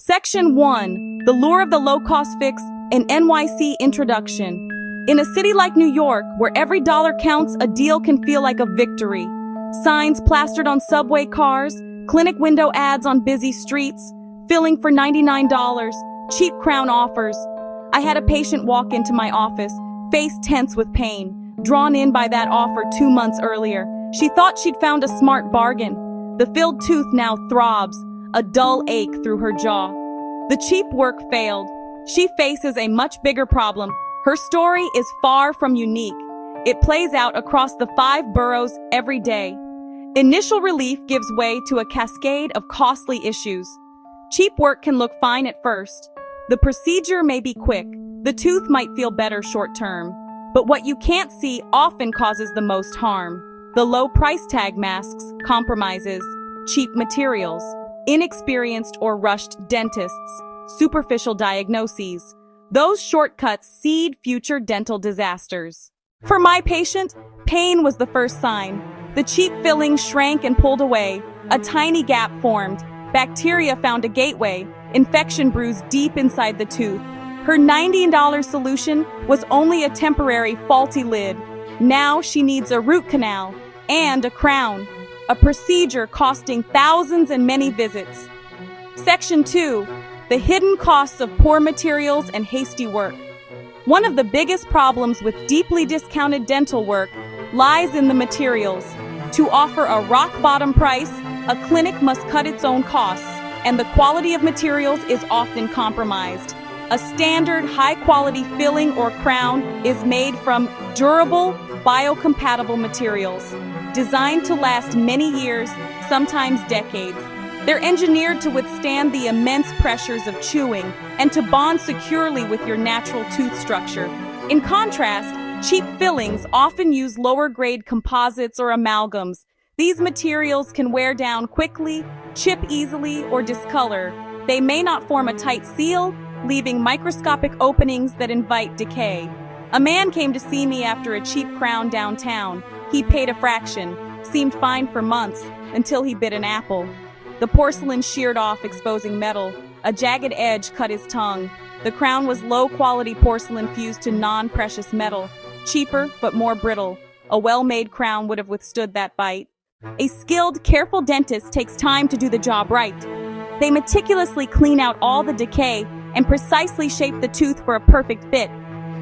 Section 1. The Lure of the Low-Cost Fix, an NYC Introduction. In a city like New York, where every dollar counts, a deal can feel like a victory. Signs plastered on subway cars, clinic window ads on busy streets, filling for $99, cheap crown offers. I had a patient walk into my office, face tense with pain, drawn in by that offer 2 months earlier. She thought she'd found a smart bargain. The filled tooth now throbs, a dull ache through her jaw. The cheap work failed. She faces a much bigger problem. Her story is far from unique. It plays out across the 5 boroughs every day. Initial relief gives way to a cascade of costly issues. Cheap work can look fine at first. The procedure may be quick. The tooth might feel better short term. But what you can't see often causes the most harm. The low price tag masks compromises, cheap materials, inexperienced or rushed dentists, superficial diagnoses. Those shortcuts seed future dental disasters. For my patient, pain was the first sign. The cheap filling shrank and pulled away. A tiny gap formed. Bacteria found a gateway. Infection bruised deep inside the tooth. Her $90 solution was only a temporary faulty lid. Now she needs a root canal and a crown. A procedure costing thousands and many visits. Section 2. The hidden costs of poor materials and hasty work. One of the biggest problems with deeply discounted dental work lies in the materials. To offer a rock-bottom price, a clinic must cut its own costs, and the quality of materials is often compromised. A standard, high-quality filling or crown is made from durable, biocompatible materials, designed to last many years, sometimes decades. They're engineered to withstand the immense pressures of chewing and to bond securely with your natural tooth structure. In contrast, cheap fillings often use lower-grade composites or amalgams. These materials can wear down quickly, chip easily, or discolor. They may not form a tight seal, leaving microscopic openings that invite decay. A man came to see me after a cheap crown downtown. He paid a fraction, seemed fine for months, until he bit an apple. The porcelain sheared off, exposing metal. A jagged edge cut his tongue. The crown was low-quality porcelain fused to non-precious metal, cheaper but more brittle. A well-made crown would have withstood that bite. A skilled, careful dentist takes time to do the job right. They meticulously clean out all the decay and precisely shape the tooth for a perfect fit.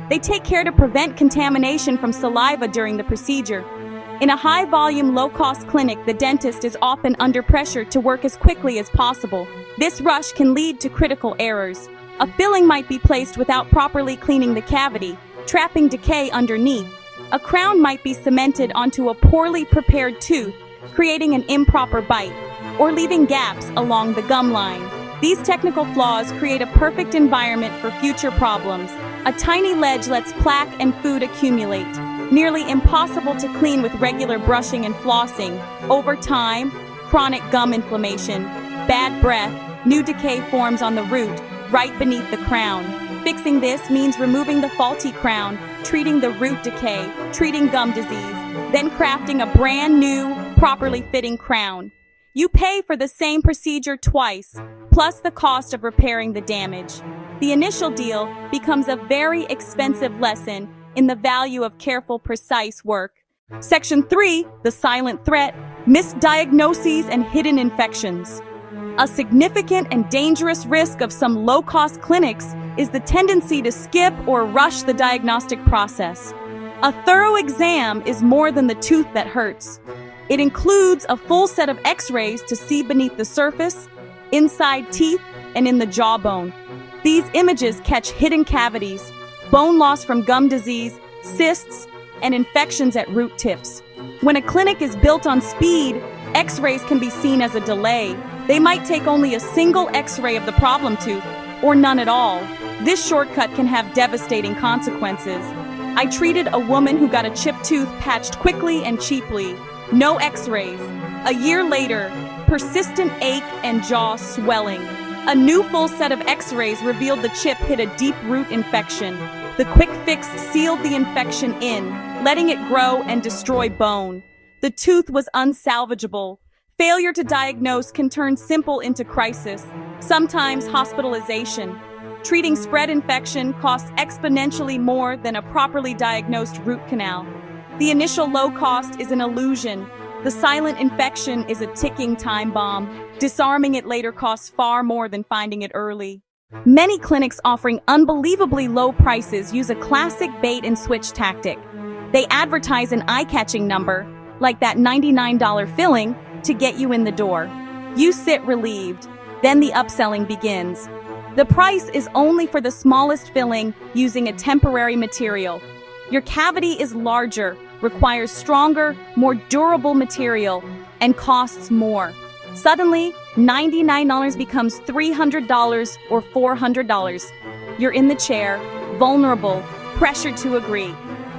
They take care to prevent contamination from saliva during the procedure. In a high-volume, low-cost clinic, the dentist is often under pressure to work as quickly as possible. This rush can lead to critical errors. A filling might be placed without properly cleaning the cavity, trapping decay underneath. A crown might be cemented onto a poorly prepared tooth, creating an improper bite, or leaving gaps along the gum line. These technical flaws create a perfect environment for future problems. A tiny ledge lets plaque and food accumulate, nearly impossible to clean with regular brushing and flossing. Over time, chronic gum inflammation, bad breath, new decay forms on the root, right beneath the crown. Fixing this means removing the faulty crown, treating the root decay, treating gum disease, then crafting a brand new, properly fitting crown. You pay for the same procedure twice, plus the cost of repairing the damage. The initial deal becomes a very expensive lesson in the value of careful, precise work. Section 3, the silent threat, misdiagnoses and hidden infections. A significant and dangerous risk of some low-cost clinics is the tendency to skip or rush the diagnostic process. A thorough exam is more than the tooth that hurts. It includes a full set of x-rays to see beneath the surface, inside teeth, and in the jawbone. These images catch hidden cavities, bone loss from gum disease, cysts, and infections at root tips. When a clinic is built on speed, x-rays can be seen as a delay. They might take only a single x-ray of the problem tooth, or none at all. This shortcut can have devastating consequences. I treated a woman who got a chipped tooth patched quickly and cheaply. No x-rays. A year later, persistent ache and jaw swelling. A new full set of x-rays revealed the chip hid a deep root infection. The quick fix sealed the infection in, letting it grow and destroy bone. The tooth was unsalvageable. Failure to diagnose can turn simple into crisis, sometimes hospitalization. Treating spread infection costs exponentially more than a properly diagnosed root canal. The initial low cost is an illusion. The silent infection is a ticking time bomb. Disarming it later costs far more than finding it early. Many clinics offering unbelievably low prices use a classic bait-and-switch tactic. They advertise an eye-catching number, like that $99 filling, to get you in the door. You sit relieved. Then the upselling begins. The price is only for the smallest filling using a temporary material. Your cavity is larger, requires stronger, more durable material, and costs more. Suddenly, $99 becomes $300 or $400. You're in the chair, vulnerable, pressured to agree.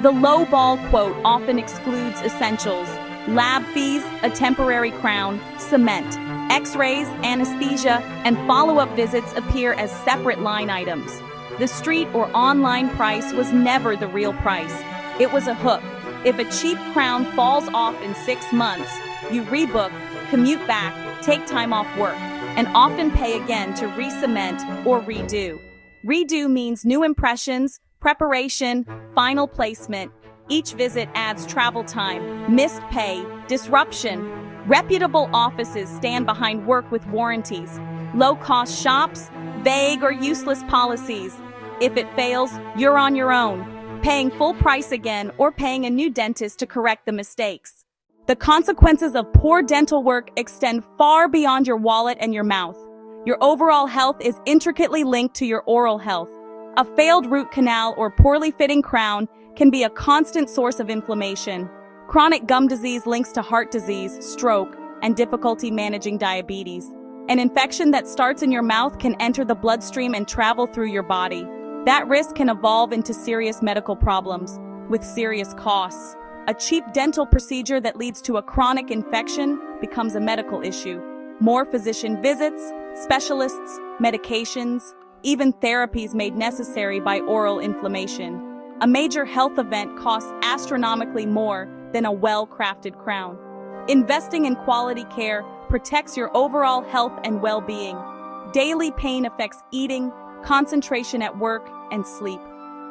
The low-ball quote often excludes essentials: lab fees, a temporary crown, cement. X-rays, anesthesia, and follow-up visits appear as separate line items. The street or online price was never the real price. It was a hook. If a cheap crown falls off in 6 months, you rebook, commute back, take time off work, and often pay again to re-cement or redo. Redo means new impressions, preparation, final placement. Each visit adds travel time, missed pay, disruption. Reputable offices stand behind work with warranties. Low-cost shops, vague or useless policies. If it fails, you're on your own, paying full price again or paying a new dentist to correct the mistakes. The consequences of poor dental work extend far beyond your wallet and your mouth. Your overall health is intricately linked to your oral health. A failed root canal or poorly fitting crown can be a constant source of inflammation. Chronic gum disease links to heart disease, stroke, and difficulty managing diabetes. An infection that starts in your mouth can enter the bloodstream and travel through your body. That risk can evolve into serious medical problems, with serious costs. A cheap dental procedure that leads to a chronic infection becomes a medical issue. More physician visits, specialists, medications, even therapies made necessary by oral inflammation. A major health event costs astronomically more than a well-crafted crown. Investing in quality care protects your overall health and well-being. Daily pain affects eating, concentration at work, and sleep.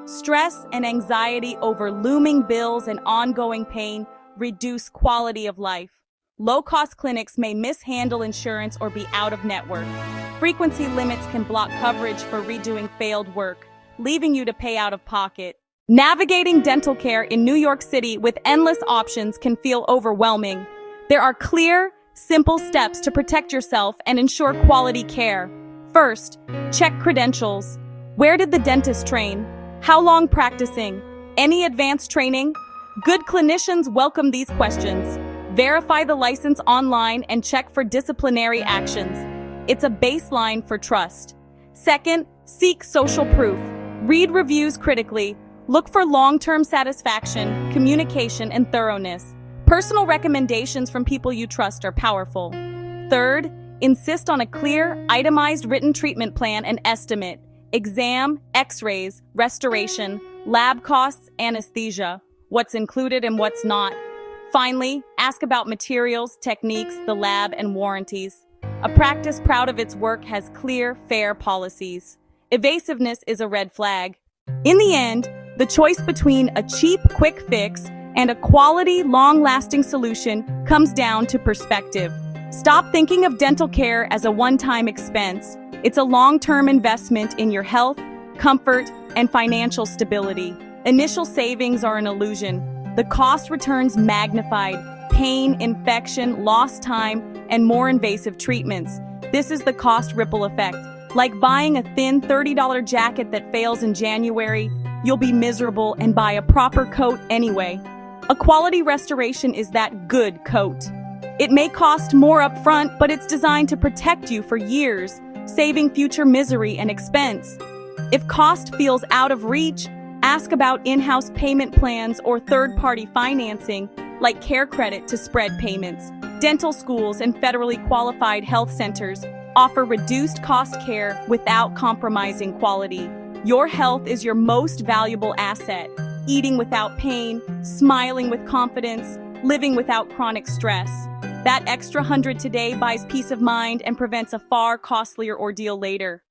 Stress and anxiety over looming bills and ongoing pain reduce quality of life. Low-cost clinics may mishandle insurance or be out of network. Frequency limits can block coverage for redoing failed work, leaving you to pay out of pocket. Navigating dental care in New York City with endless options can feel overwhelming. There are clear, simple steps to protect yourself and ensure quality care. First, check credentials. Where did the dentist train? How long practicing? Any advanced training? Good clinicians welcome these questions. Verify the license online and check for disciplinary actions. It's a baseline for trust. Second, seek social proof. Read reviews critically. Look for long-term satisfaction, communication, and thoroughness. Personal recommendations from people you trust are powerful. Third, insist on a clear, itemized written treatment plan and estimate. Exam, x-rays, restoration, lab costs, anesthesia. What's included and what's not. Finally, ask about materials, techniques, the lab, and warranties. A practice proud of its work has clear, fair policies. Evasiveness is a red flag. In the end, the choice between a cheap, quick fix and a quality, long-lasting solution comes down to perspective. Stop thinking of dental care as a one-time expense. It's a long-term investment in your health, comfort, and financial stability. Initial savings are an illusion. The cost returns magnified. Pain, infection, lost time, and more invasive treatments. This is the cost ripple effect. Like buying a thin $30 jacket that fails in January, you'll be miserable and buy a proper coat anyway. A quality restoration is that good coat. It may cost more up front, but it's designed to protect you for years, saving future misery and expense. If cost feels out of reach, ask about in-house payment plans or third-party financing, like Care Credit to spread payments. Dental schools and federally qualified health centers offer reduced cost care without compromising quality. Your health is your most valuable asset. Eating without pain, smiling with confidence, living without chronic stress. That extra 100 today buys peace of mind and prevents a far costlier ordeal later.